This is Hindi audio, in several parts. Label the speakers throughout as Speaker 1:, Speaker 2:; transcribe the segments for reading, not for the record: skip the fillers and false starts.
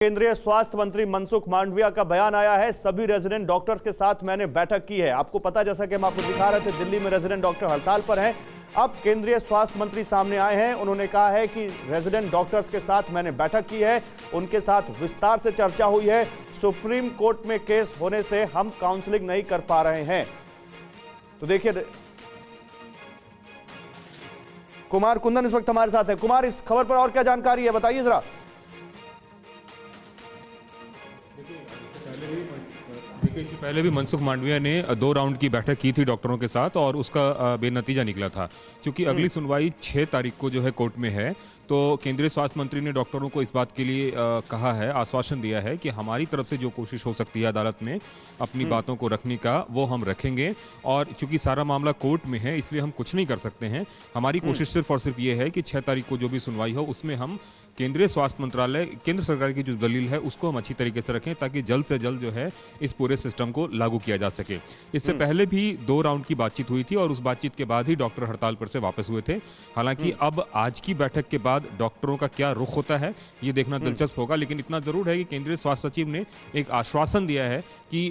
Speaker 1: केंद्रीय स्वास्थ्य मंत्री मनसुख मांडविया का बयान आया है। सभी रेजिडेंट डॉक्टर्स के साथ मैंने बैठक की है। आपको पता, जैसा कि हम आपको दिखा रहे थे, दिल्ली में रेजिडेंट डॉक्टर हड़ताल पर हैं। अब केंद्रीय स्वास्थ्य मंत्री सामने आए हैं। उन्होंने कहा है कि रेजिडेंट डॉक्टर्स के साथ मैंने बैठक की है, उनके साथ विस्तार से चर्चा हुई है। सुप्रीम कोर्ट में केस होने से हम काउंसलिंग नहीं कर पा रहे हैं। तो देखिए, कुमार कुंदन इस वक्त हमारे साथ है। कुमार, इस खबर पर और क्या जानकारी है, बताइए जरा।
Speaker 2: इससे पहले भी मनसुख मांडविया ने 2 राउंड की बैठक की थी डॉक्टरों के साथ और उसका बेनतीजा निकला था। क्योंकि अगली सुनवाई 6 तारीख को जो है कोर्ट में है, तो केंद्रीय स्वास्थ्य मंत्री ने डॉक्टरों को इस बात के लिए कहा है, आश्वासन दिया है कि हमारी तरफ से जो कोशिश हो सकती है अदालत में अपनी बातों को रखने का, वो हम रखेंगे। और चूंकि सारा मामला कोर्ट में है, इसलिए हम कुछ नहीं कर सकते हैं। हमारी कोशिश सिर्फ और सिर्फ ये है कि 6 तारीख को जो भी सुनवाई हो, उसमें हम केंद्रीय स्वास्थ्य मंत्रालय, केंद्र सरकार की जो दलील है, उसको हम अच्छी तरीके से रखें, ताकि जल्द से जल्द जो है इस पूरे सिस्टम को लागू किया जा सके। इससे पहले भी 2 राउंड की बातचीत हुई थी और उस बातचीत के बाद ही डॉक्टर हड़ताल पर से वापस हुए थे। हालांकि अब आज की बैठक के बाद डॉक्टरों का क्या रुख होता है, ये देखना दिलचस्प होगा। लेकिन इतना जरूर है कि केंद्रीय स्वास्थ्य सचिव ने एक आश्वासन दिया है कि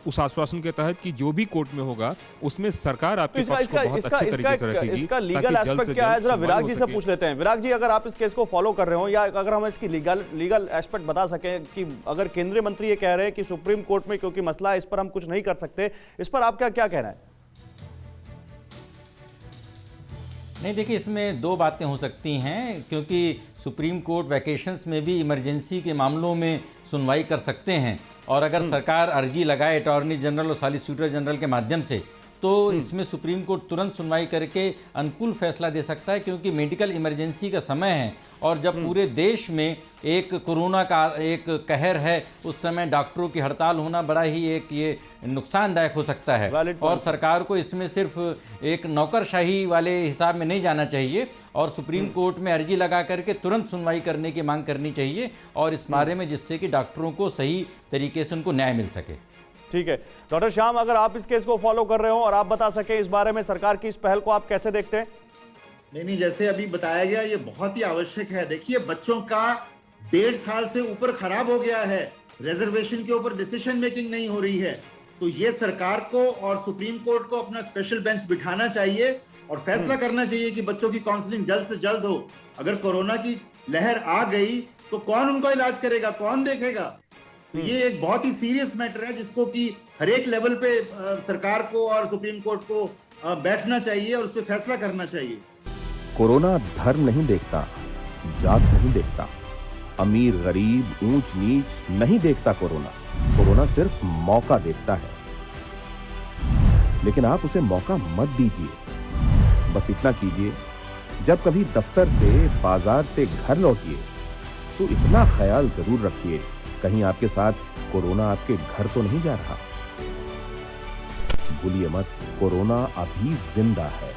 Speaker 2: उस आश्वासन के तहत कि जो भी कोर्ट में होगा, उसमें सरकार आपके पक्ष को बहुत अच्छे तरीके से रखेगी।
Speaker 1: इसका लीगल एस्पेक्ट क्या है, जरा विराग जी से पूछ लेते हैं। विराग जी, अगर आप इस केस को फॉलो कर रहे हो, या अगर हम इसकी लीगल एस्पेक्ट बता सकें कि अगर केंद्रीय मंत्री ये कह रहे हैं कि सुप्रीम कोर्ट में क्योंकि मसला है, इस पर हम कुछ नहीं कर सकते, इस पर आपका क्या कहना है?
Speaker 3: नहीं, देखिए, इसमें 2 बातें हो सकती हैं, क्योंकि सुप्रीम कोर्ट वैकेशंस में भी इमरजेंसी के मामलों में सुनवाई कर सकते हैं। और अगर सरकार अर्जी लगाए अटॉर्नी जनरल और सॉलिसिटर जनरल के माध्यम से, तो इसमें सुप्रीम कोर्ट तुरंत सुनवाई करके अनुकूल फैसला दे सकता है, क्योंकि मेडिकल इमरजेंसी का समय है। और जब पूरे देश में एक कोरोना का एक कहर है, उस समय डॉक्टरों की हड़ताल होना बड़ा ही एक ये नुकसानदायक हो सकता है। और सरकार को इसमें सिर्फ एक नौकरशाही वाले हिसाब में नहीं जाना चाहिए और सुप्रीम कोर्ट में अर्जी लगा करके तुरंत सुनवाई करने की मांग करनी चाहिए, और इस बारे में, जिससे कि डॉक्टरों को सही तरीके से उनको न्याय मिल सके।
Speaker 1: ठीक है डॉक्टर श्याम, अगर आप इस केस को फॉलो कर रहे हो और आप बता सके इस बारे में सरकार की इस पहल को आप कैसे देखते हैं?
Speaker 4: नहीं, जैसे अभी बताया गया, ये बहुत ही आवश्यक है। देखिए, बच्चों का 1.5 साल से ऊपर खराब हो गया है, रिजर्वेशन के ऊपर डिसीजन मेकिंग नहीं हो रही है। तो ये सरकार को और सुप्रीम कोर्ट को अपना स्पेशल बेंच बिठाना चाहिए और फैसला करना चाहिए कि बच्चों की काउंसलिंग जल्द से जल्द हो। अगर कोरोना की लहर आ गई तो कौन उनका इलाज करेगा, कौन देखेगा? तो ये एक बहुत ही सीरियस मैटर है, जिसको कि हर एक लेवल पे सरकार को और सुप्रीम कोर्ट को बैठना चाहिए और उस पर फैसला करना चाहिए।
Speaker 5: कोरोना धर्म नहीं देखता, जात नहीं देखता, अमीर गरीब ऊंच नीच नहीं देखता। कोरोना सिर्फ मौका देखता है, लेकिन आप उसे मौका मत दीजिए। बस इतना कीजिए, जब कभी दफ्तर से, बाजार से घर लौटिए, तो इतना ख्याल जरूर रखिए, कहीं आपके साथ कोरोना आपके घर तो नहीं जा रहा। भूलिए मत, कोरोना अभी जिंदा है।